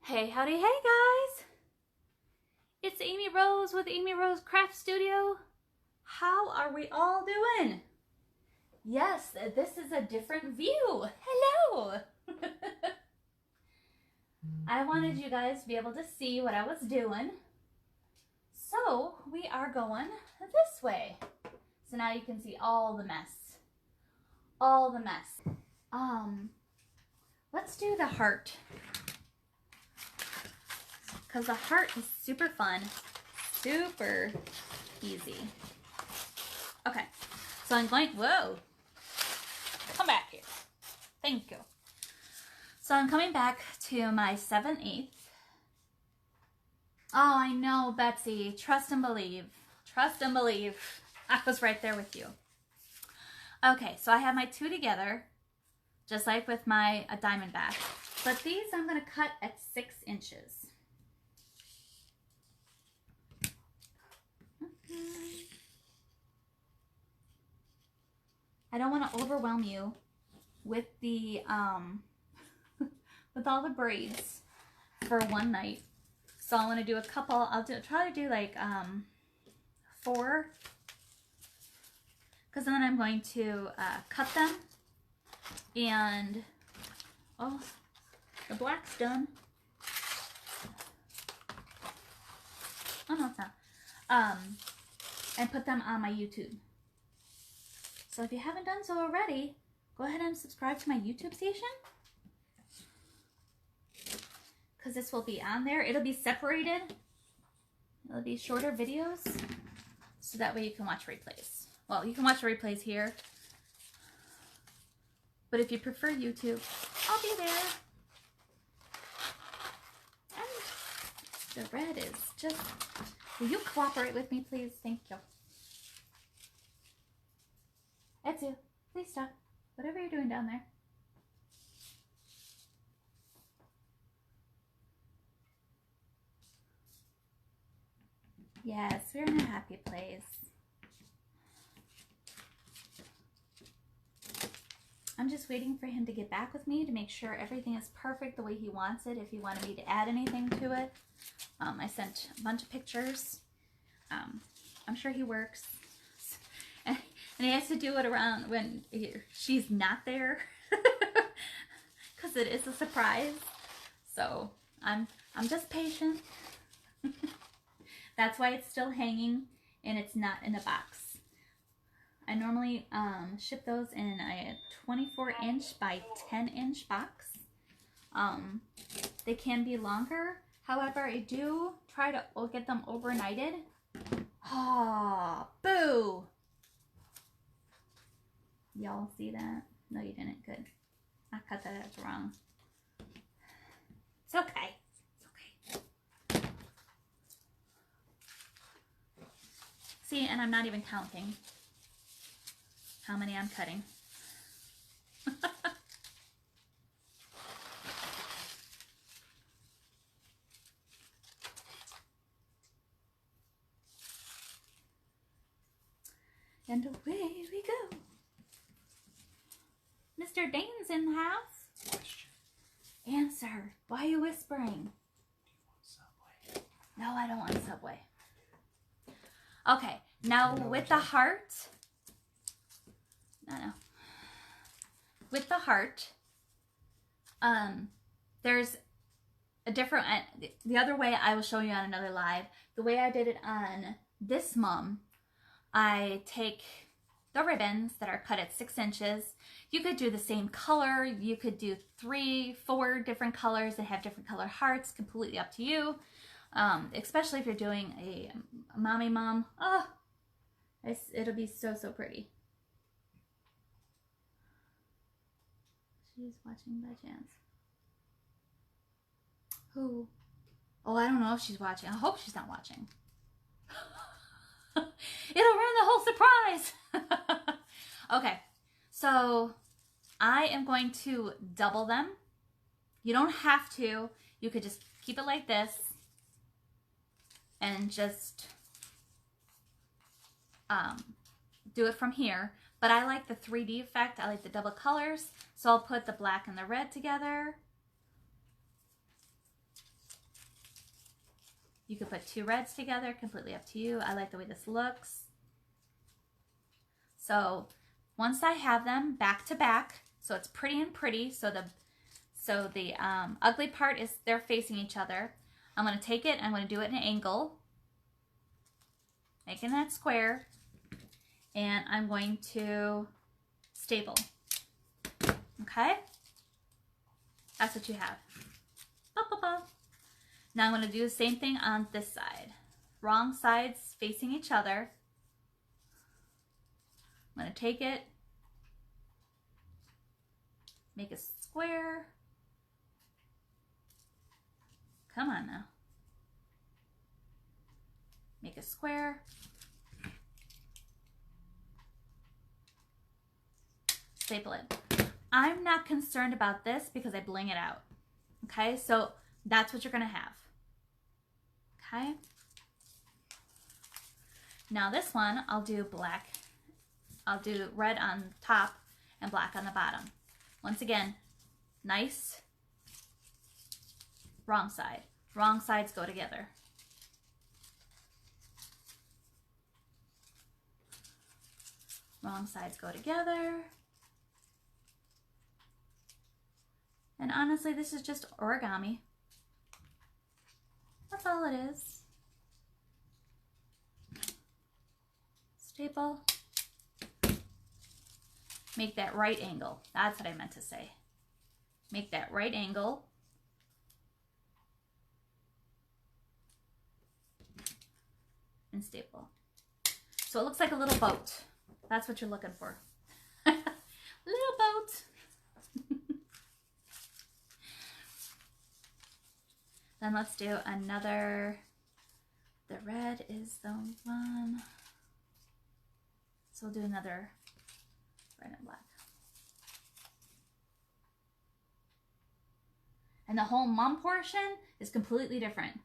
Hey, howdy, hey guys! It's Amy Rose with Amy Rose Craft Studio. How are we all doing? Yes, this is a different view. Hello! I wanted you guys to be able to see what I was doing. So we are going this way. So now you can see all the mess. All the mess. Let's do the heart. Because the heart is super fun, super easy. Okay, so I'm going, whoa, come back here. Thank you. So I'm coming back to my 7/8. Oh, I know, Betsy, trust and believe. Trust and believe. I was right there with you. Okay, so I have my two together, just like with my diamond back. But these I'm gonna cut at 6 inches. I don't want to overwhelm you with the with all the braids for one night. So I want to do a couple. Try to do like 4, because then I'm going to cut them. And oh, the black's done. Oh no, it's not. And put them on my YouTube. So if you haven't done so already, go ahead and subscribe to my YouTube station, because this will be on there. It'll be separated. It'll be shorter videos, so that way you can watch replays. Well, you can watch the replays here, but if you prefer YouTube, I'll be there. And the red is just, will you cooperate with me, please? Thank you. Etsu, please stop. Whatever you're doing down there. Yes, we're in a happy place. I'm just waiting for him to get back with me to make sure everything is perfect the way he wants it. If he wanted me to add anything to it. I sent a bunch of pictures. I'm sure he works. And he has to do it around when she's not there, because it is a surprise. So I'm just patient. That's why it's still hanging and it's not in a box. I normally ship those in a 24-inch by 10-inch box. They can be longer. However, I do try to get them overnighted. Ah, boo! Y'all see that? No, you didn't. Good. I cut that as wrong. It's okay. It's okay. See, and I'm not even counting how many I'm cutting. And away we go. Mr. Dane's in the house. Question. Answer. Why are you whispering? Do you want Subway? No, I don't want Subway. Okay, now with the heart. No. With the heart, there's a different, the other way I will show you on another live. The way I did it on this mom, I take the ribbons that are cut at 6 inches. You could do the same color. You could do 3, 4 different colors that have different color hearts. Completely up to you. Especially if you're doing a mommy mom. Oh, it'll be so, so pretty. She's watching by chance. Who? Oh, I don't know if she's watching. I hope she's not watching. It'll ruin the whole surprise. Okay, so I am going to double them. You don't have to. You could just keep it like this and just do it from here. But I like the 3D effect. I like the double colors. So I'll put the black and the red together. You could put two reds together, completely up to you. I like the way this looks. So once I have them back to back, so it's pretty and pretty, so the ugly part is they're facing each other. I'm going to take it, I'm going to do it at an angle, making that square, and I'm going to staple. Okay? That's what you have. Now I'm going to do the same thing on this side. Wrong sides facing each other. I'm going to take it, make a square. Come on now. Make a square. Staple it. I'm not concerned about this because I bling it out. Okay, so that's what you're going to have. Okay. Now this one, I'll do black. I'll do red on top and black on the bottom. Once again, nice. Wrong side. Wrong sides go together. Wrong sides go together. And honestly, this is just origami. That's all it is. Staple. Make that right angle. That's what I meant to say. Make that right angle. And staple. So it looks like a little boat. That's what you're looking for. Little boat. Then let's do another. The red is the one. So we'll do another red and black. And the whole mom portion is completely different.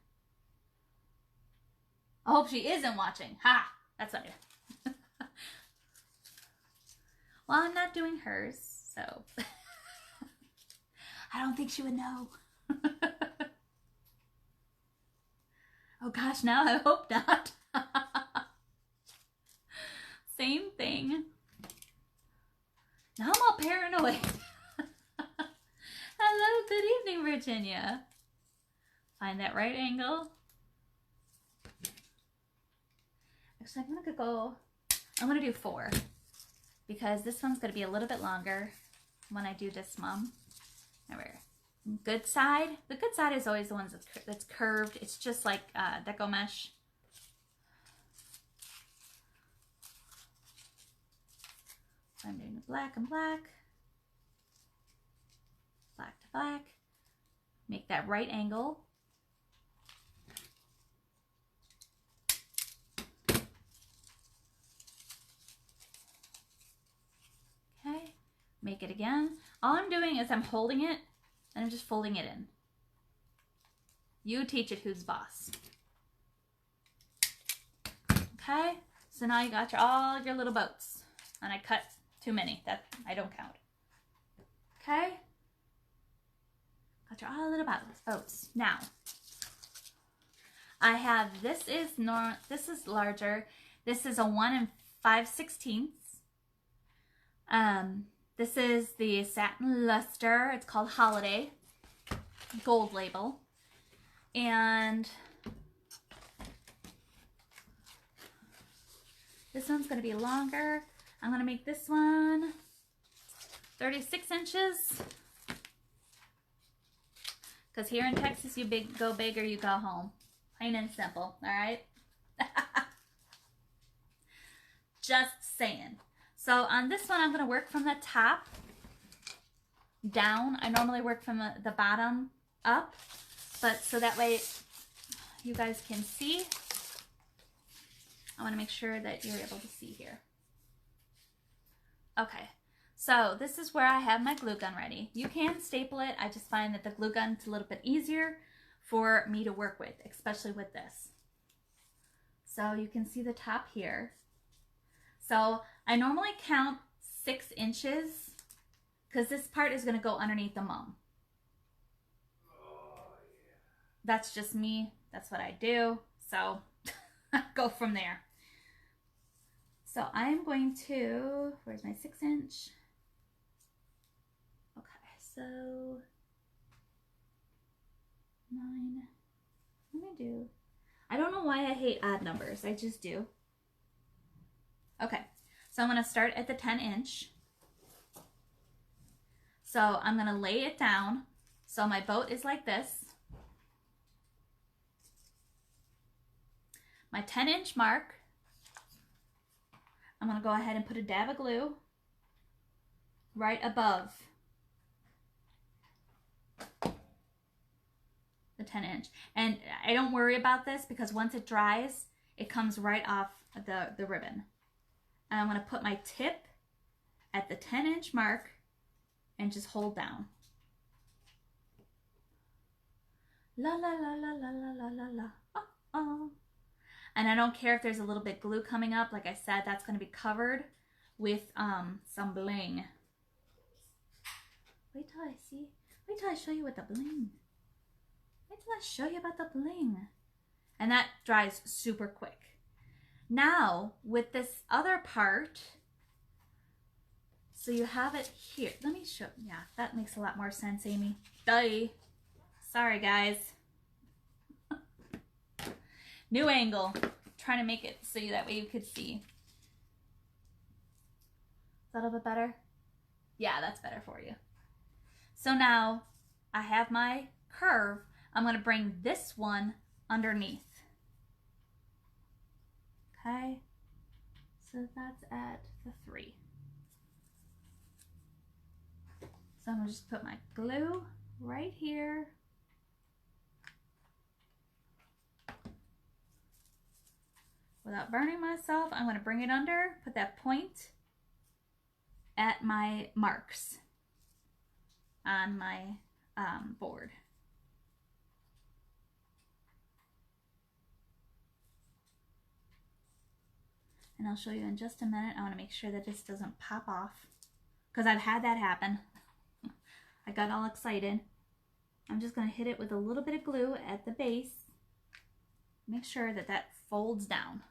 I hope she isn't watching. Ha! That's not it. Well, I'm not doing hers, so I don't think she would know. Oh gosh, now I hope not. Same thing. Now I'm all paranoid. Hello, good evening, Virginia. Find that right angle. Actually, I'm gonna do 4 because this one's gonna be a little bit longer when I do this mom. Remember, good side. The good side is always the one that's curved. It's just like deco mesh. So I'm doing the black and black. Black to black. Make that right angle. Okay, make it again. All I'm doing is I'm holding it and I'm just folding it in. You teach it who's boss. Okay, so now you got all your little boats. And I cut too many. That I don't count. Okay, got your all little boats. Now, I have, this is larger. This is a 1 5/16. This is the satin luster. It's called Holiday, gold label. And this one's going to be longer. I'm going to make this one 36 inches. Because here in Texas, you go big or you go home. Plain and simple, all right? Just saying. So on this one, I'm going to work from the top down. I normally work from the bottom up, but so that way you guys can see. I want to make sure that you're able to see here. Okay, so this is where I have my glue gun ready. You can staple it. I just find that the glue gun's a little bit easier for me to work with, especially with this. So you can see the top here. So I normally count 6 inches because this part is going to go underneath the mum. Oh, yeah. That's just me That's what I do. So go from there. So I'm going to, where's my 6-inch? Okay, so 9. Let me do, I don't know why I hate odd numbers. I just do. Okay, so I'm going to start at the 10-inch. So I'm going to lay it down. So my boat is like this. My 10-inch mark, I'm going to go ahead and put a dab of glue right above the 10-inch. And I don't worry about this because once it dries, it comes right off the ribbon. And I'm going to put my tip at the 10-inch mark and just hold down. La la la la la la la la la. Oh, oh. And I don't care if there's a little bit glue coming up. Like I said, that's going to be covered with some bling. Wait till I see. Wait till I show you what the bling. Wait till I show you about the bling. And that dries super quick. Now, with this other part, so you have it here. Let me show. Yeah, that makes a lot more sense, Amy. Duh. Sorry, guys. New angle. Trying to make it so that way you could see. Is that a little bit better? Yeah, that's better for you. So now I have my curve. I'm going to bring this one underneath. Okay. So that's at the 3. So I'm going to just put my glue right here. Without burning myself, I'm going to bring it under, put that point at my marks on my board. And I'll show you in just a minute. I want to make sure that this doesn't pop off because I've had that happen. I got all excited. I'm just going to hit it with a little bit of glue at the base. Make sure that that folds down.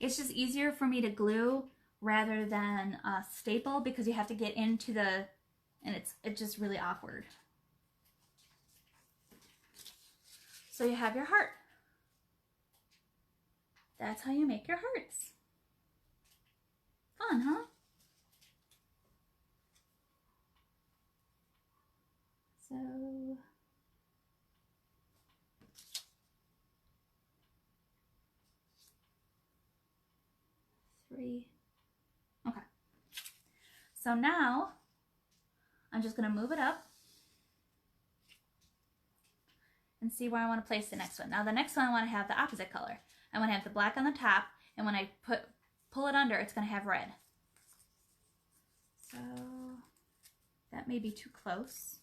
It's just easier for me to glue rather than staple because you have to get into the, and it's just really awkward. So you have your heart. That's how you make your hearts. Fun, huh? So three. Okay. So now I'm just going to move it up and see where I want to place the next one. Now the next one I want to have the opposite color. I want to have the black on the top, and when I pull it under, it's going to have red. So that may be too close.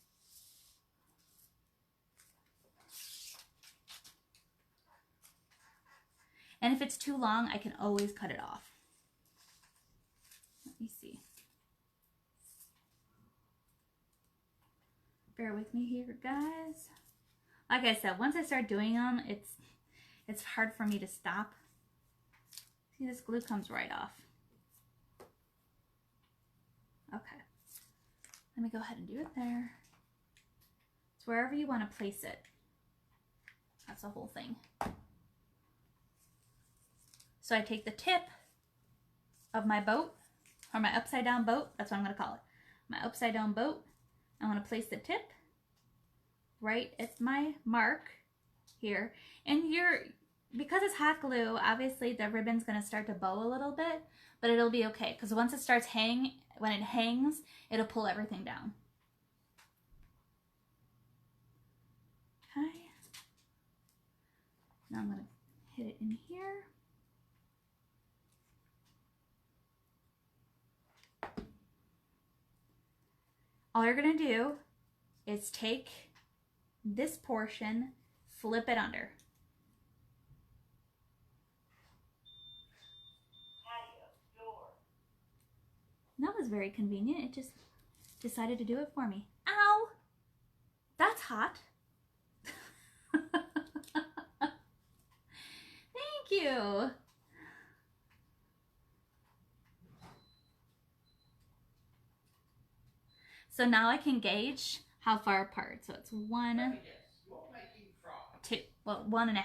And if it's too long, I can always cut it off. Let me see. Bear with me here, guys. Like I said, once I start doing them, it's hard for me to stop. See, this glue comes right off. Okay. Let me go ahead and do it there. It's wherever you want to place it. That's the whole thing. So I take the tip of my boat, or my upside down boat, that's what I'm going to call it. My upside down boat. I want to place the tip right at my mark here. And because it's hot glue, obviously the ribbon's going to start to bow a little bit, but it'll be okay because once it starts hanging, when it hangs, it'll pull everything down. Okay. Now I'm going to hit it in here. All you're going to do is take this portion, flip it under. That was very convenient. It just decided to do it for me. Ow! That's that's hot. Thank you. So now I can gauge how far apart. So it's 1, 2, well, 1.5.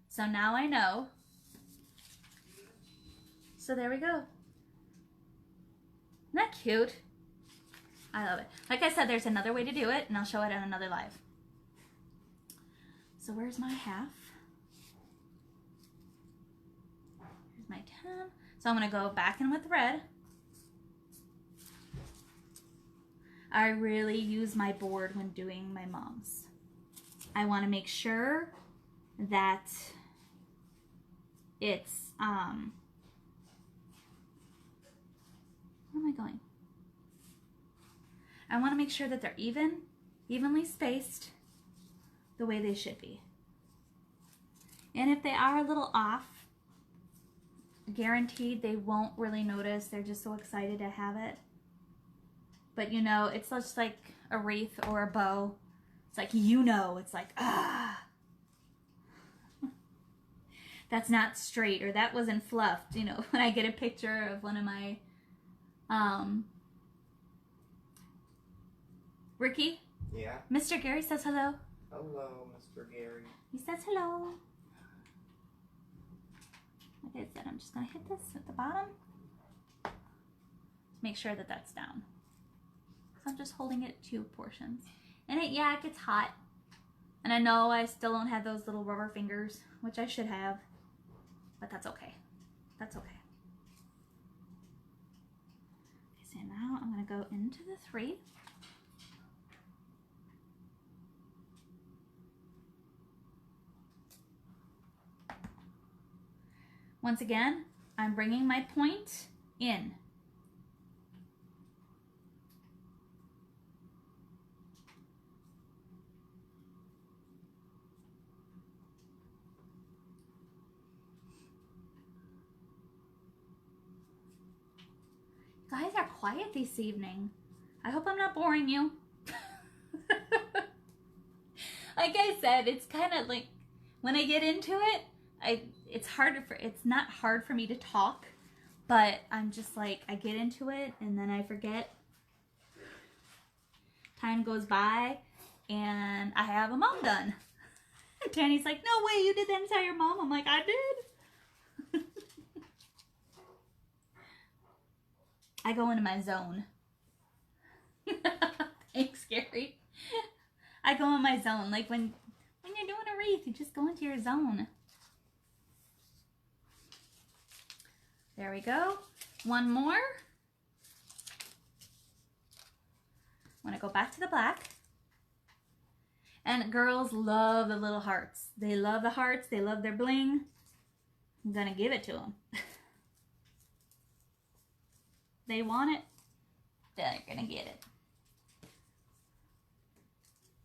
So now I know. So there we go. Isn't that cute? I love it. Like I said, there's another way to do it, and I'll show it on another live. So where's my half? Here's my 10. So I'm going to go back in with red. I really use my board when doing my mom's. I want to make sure that it's, where am I going? I want to make sure that they're evenly spaced the way they should be. And if they are a little off, guaranteed they won't really notice. They're just so excited to have it. But you know, it's just like a wreath or a bow. It's like, you know, it's like, ah. That's not straight, or that wasn't fluffed. You know, when I get a picture of one of my, Ricky? Yeah? Mr. Gary says hello. Hello, Mr. Gary. He says hello. Like I said, I'm just going to hit this at the bottom. Make sure that that's down. So I'm just holding it 2 portions. And yeah, it gets hot. And I know I still don't have those little rubber fingers, which I should have. But that's okay. That's okay. Okay, so now I'm going to go into the 3. Once again, I'm bringing my point in. You guys are quiet this evening. I hope I'm not boring you. Like I said, it's kind of like when I get into it, it's not hard for me to talk, but I'm just like, I get into it and then I forget. Time goes by and I have a mom done. And Danny's like, no way, you did that entire mom. I'm like, I did. I go into my zone. Thanks, Gary. I go in my zone. Like when you're doing a wreath, you just go into your zone. There we go. One more. I'm gonna go back to the black. And girls love the little hearts. They love the hearts. They love their bling. I'm gonna give it to them. They want it. They're gonna get it.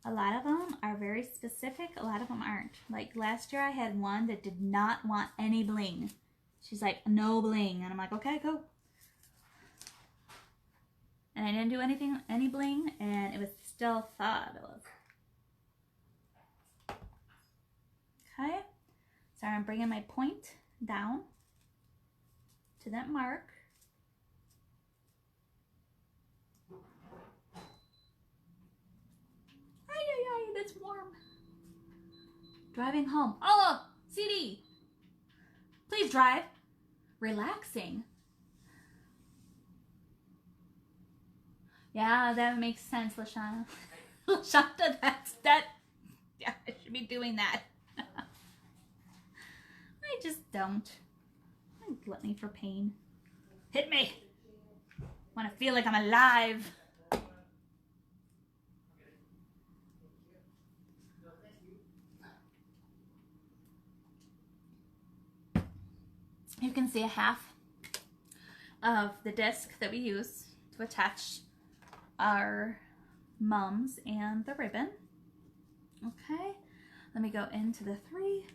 A lot of them are very specific. A lot of them aren't. Like last year I had one that did not want any bling. She's like, no bling. And I'm like, okay, go. And I didn't do any bling, and it was still fabulous. Okay. So I'm bringing my point down to that mark. Ay, that's warm. Driving home. Oh, CD. Please drive. Relaxing. Yeah, that makes sense, Lashana. Lashana, that. Yeah, I should be doing that. I just don't. Gluttony for pain. Hit me. Want to feel like I'm alive. You can see a half of the disc that we use to attach our mums and the ribbon. Okay, let me go into the 3.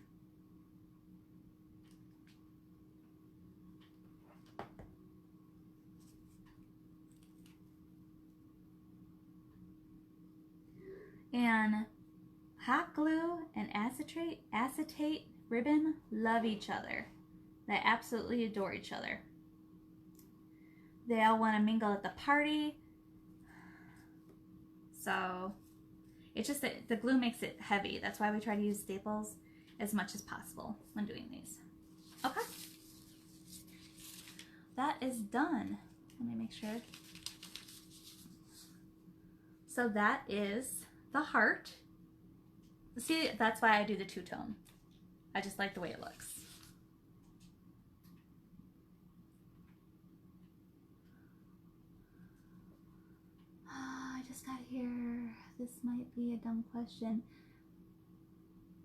And hot glue and acetate ribbon love each other. They absolutely adore each other. They all want to mingle at the party. So it's just that the glue makes it heavy. That's why we try to use staples as much as possible when doing these. Okay. That is done. Let me make sure. So that is the heart. See, that's why I do the two-tone. I just like the way it looks. I just got here. This might be a dumb question.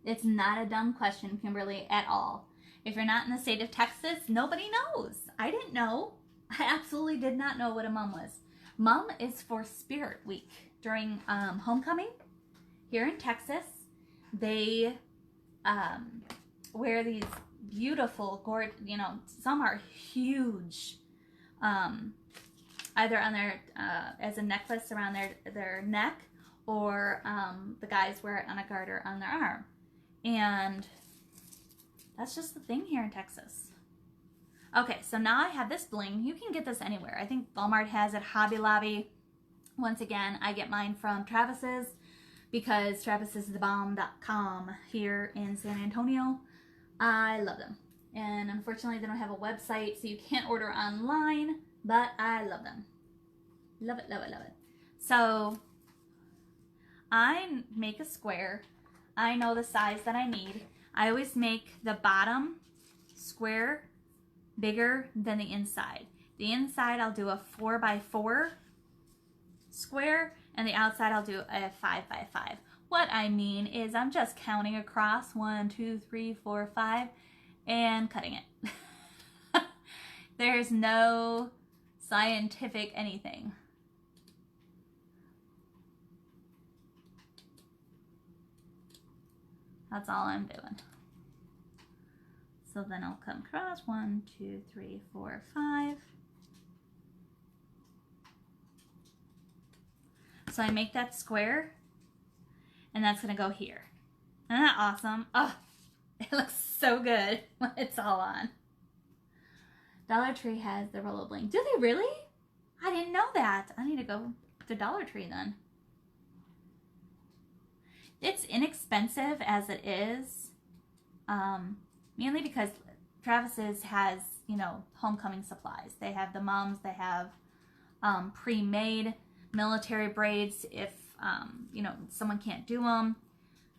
It's not a dumb question, Kimberly, at all. If you're not in the state of Texas, nobody knows. I didn't know. I absolutely did not know what a mum was. Mum is for Spirit Week during homecoming here in Texas. They wear these beautiful, some are huge, either on their as a necklace around their neck, or the guys wear it on a garter on their arm. And that's just the thing here in Texas. Okay, so now I have this bling. You can get this anywhere. I think Walmart has it, Hobby Lobby. Once again, I get mine from Travis's because travisisthebomb.com here in San Antonio. I love them. And unfortunately, they don't have a website, so you can't order online, but I love them. Love it, love it, love it. So I make a square. I know the size that I need. I always make the bottom square bigger than the inside. The inside I'll do a 4x4 square, and the outside I'll do a 5x5. What I mean is I'm just counting across 1, 2, 3, 4, 5 and cutting it. There's no scientific anything. That's all I'm doing. So then I'll come across 1, 2, 3, 4, 5. So I make that square, and that's gonna go here. Isn't that awesome? Oh, it looks so good when it's all on. Dollar Tree has the Rollo Bling. Do they really? I didn't know that. I need to go to Dollar Tree then. It's inexpensive as it is, mainly because Travis's has, homecoming supplies. They have the mums, they have pre-made military braids if, someone can't do them.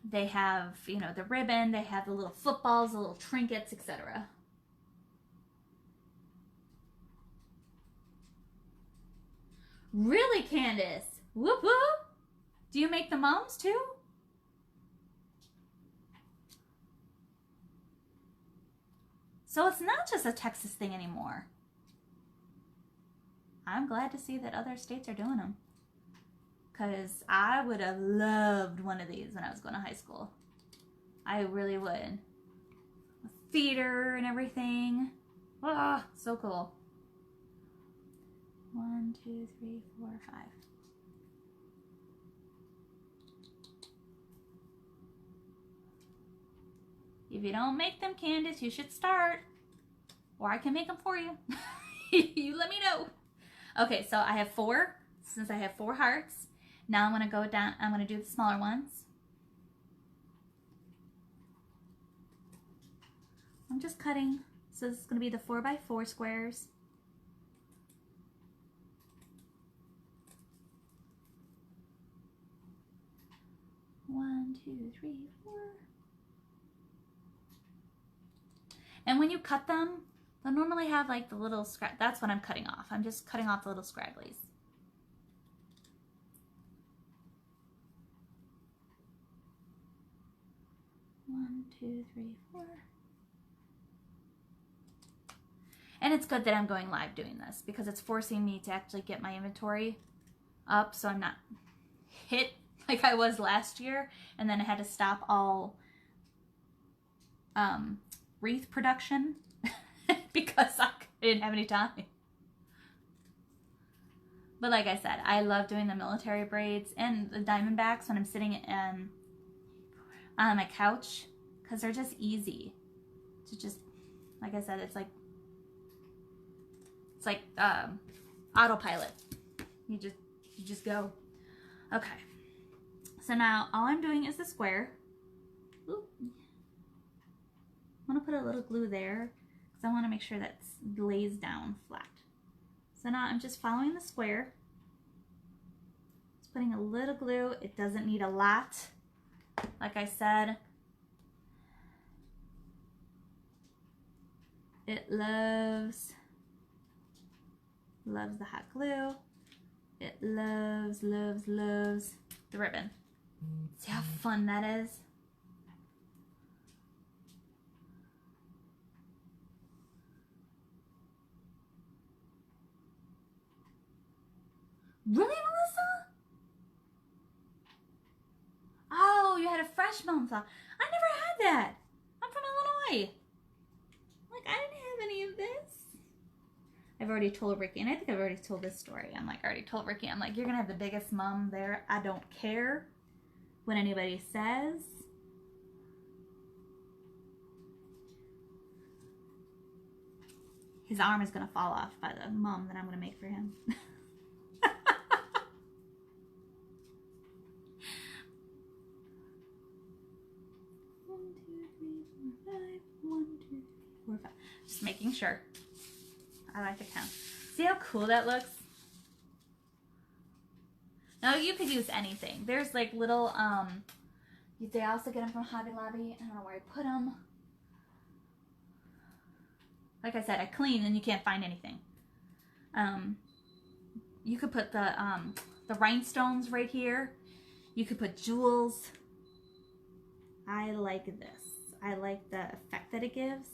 They have, the ribbon, they have the little footballs, the little trinkets, etc. Really, Candace? Whoop whoop! Do you make the mums too? So it's not just a Texas thing anymore. I'm glad to see that other states are doing them. Because I would have loved one of these when I was going to high school. I really would. With theater and everything. Ah, so cool. 1, 2, 3, 4, 5. If you don't make them, Candace, you should start. Or I can make them for you. You let me know. Okay, so I have 4. Since I have 4 hearts, now I'm going to go down. I'm going to do the smaller ones. I'm just cutting. So this is going to be the 4x4 squares. One, 2, 3, 4. And when you cut them, they'll normally have like the little scrap. That's what I'm cutting off. I'm just cutting off the little scragglies. One, 2, 3, 4. And it's good that I'm going live doing this because it's forcing me to actually get my inventory up so I'm not hit like I was last year, and then I had to stop all wreath production because I didn't have any time. But like I said, I love doing the military braids and the diamondbacks when I'm sitting on my couch because they're just easy to just, like I said, it's like autopilot. You just go. Okay. So now all I'm doing is the square. Oop. I want to put a little glue there because I want to make sure that lays down flat. So now I'm just following the square. Just putting a little glue. It doesn't need a lot. Like I said, it loves the hot glue. It loves the ribbon. See how fun that is? Really, Melissa? Oh, you had a fresh mom saw. I never had that. I'm from Illinois. Like, I didn't have any of this. I've already told Ricky, and I think I've already told this story. I'm like, I already told Ricky, I'm like, you're gonna have the biggest mom there. I don't care what anybody says. His arm is gonna fall off by the mom that I'm gonna make for him. 1, 2, 3, 4, 5. Just making sure. I like to count. See how cool that looks? Now you could use anything. There's like little, they also get them from Hobby Lobby. I don't know where I put them. Like I said, I clean and you can't find anything. You could put the rhinestones right here. You could put jewels. I like this. I like the effect that it gives.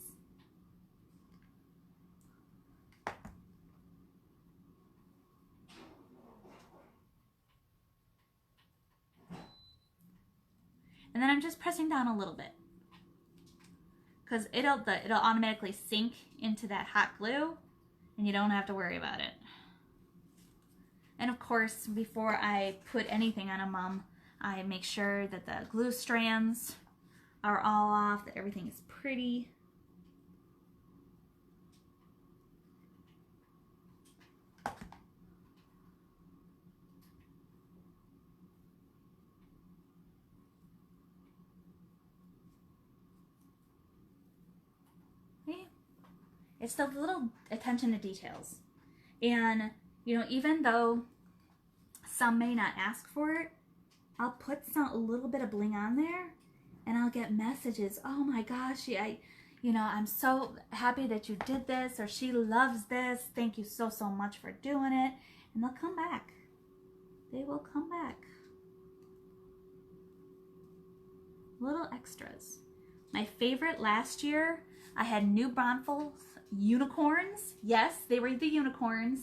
And then I'm just pressing down a little bit because it'll automatically sink into that hot glue and you don't have to worry about it. And of course, before I put anything on a mom, I make sure that the glue strands are all off, that everything is pretty. Okay. It's the little attention to details. And, you know, even though some may not ask for it, I'll put a little bit of bling on there and I'll get messages. Oh my gosh, I'm so happy that you did this, or she loves this. Thank you so much for doing it. And they'll come back. They will come back. Little extras. My favorite last year, I had New Braunfels unicorns. Yes, they were the unicorns.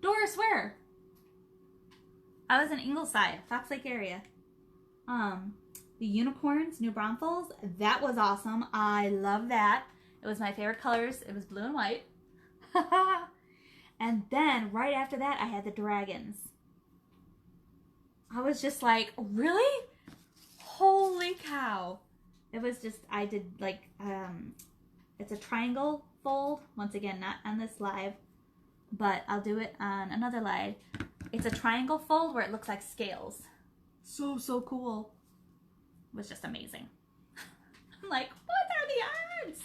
Doris, where? I was in Ingleside, Fox Lake area. The unicorns, New Braunfels, that was awesome. I love that. It was my favorite colors. It was blue and white. And then right after that, I had the dragons. I was just like, really? Holy cow. It was just, I did like, it's a triangle fold. Once again, not on this live, but I'll do it on another live. It's a triangle fold where it looks like scales. So cool. It was just amazing. I'm like, what are the odds?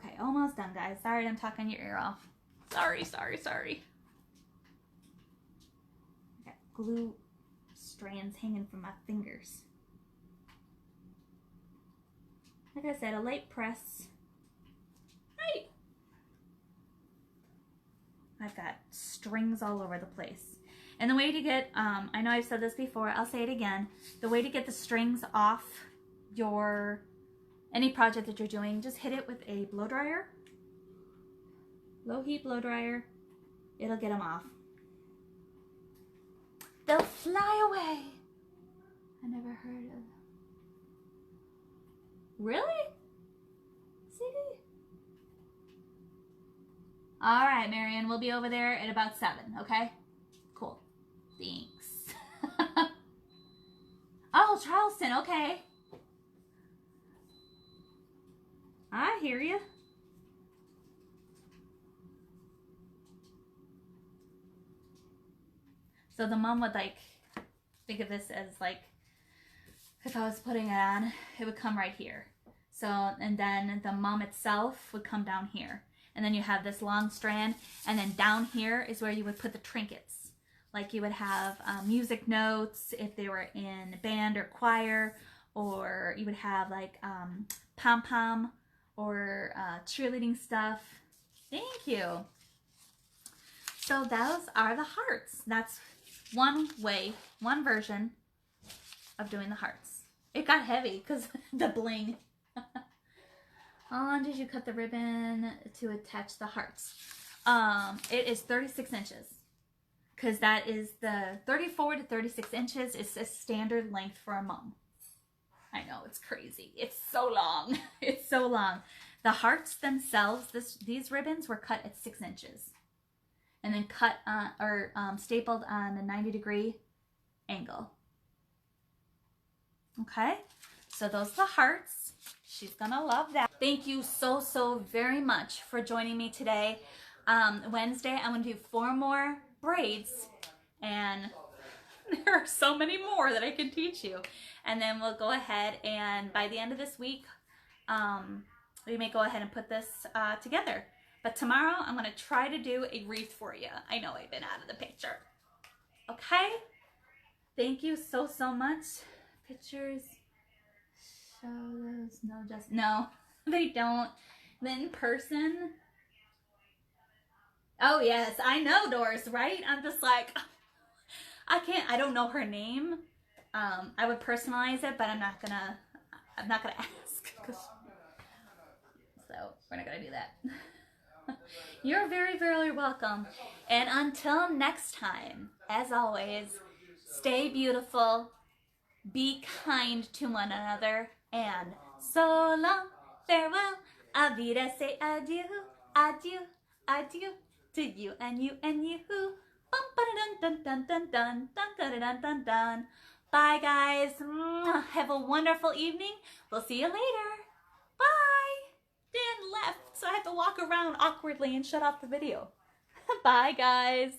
Okay, almost done, guys. Sorry I'm talking your ear off. Sorry. I got glue strands hanging from my fingers. Like I said, a light press. Right. I've got strings all over the place. And the way to get, I know I've said this before, I'll say it again. The way to get the strings off any project that you're doing, just hit it with a blow dryer. Low heat blow dryer. It'll get them off. They'll fly away. I never heard of. Really? See? All right, Marion, we'll be over there at about 7, okay? Cool. Thanks. Oh, Charleston, okay. I hear you. So the mom would like, think of this as like, if I was putting it on, it would come right here. So, and then the mom itself would come down here. And then you have this long strand, and then down here is where you would put the trinkets. Like you would have music notes if they were in band or choir, or you would have like pom-pom or cheerleading stuff. Thank you. So those are the hearts. That's one way, one version of doing the hearts. It got heavy because the bling. How long did you cut the ribbon to attach the hearts? It is 36 inches. Because that is the 34 to 36 inches is a standard length for a mum. I know, it's crazy. It's so long. It's so long. The hearts themselves, these ribbons were cut at 6 inches. And then cut or stapled on a 90-degree angle. Okay? So those are the hearts. She's gonna love that. Thank you so very much for joining me today. Wednesday, I'm gonna do 4 more braids, and there are so many more that I can teach you. And then we'll go ahead and by the end of this week, we may go ahead and put this together. But tomorrow, I'm gonna try to do a wreath for you. I know I've been out of the picture. Okay? Thank you so much. Pictures. Show those. No, just no, they don't. In person. Oh yes, I know Doris, right? I'm just like, I can't. I don't know her name. I would personalize it, but I'm not gonna ask. So we're not gonna do that. You're very welcome. And until next time, as always, stay beautiful, be kind to one another, and so long, farewell, auf Wiedersehen, adieu, adieu, adieu, to you and you and you. Bum, ba-da-dun, dun, dun, dun, dun, dun, dun, dun, dun. Bye, guys. Have a wonderful evening. We'll see you later. Bye. Dan left, so I have to walk around awkwardly and shut off the video. Bye, guys.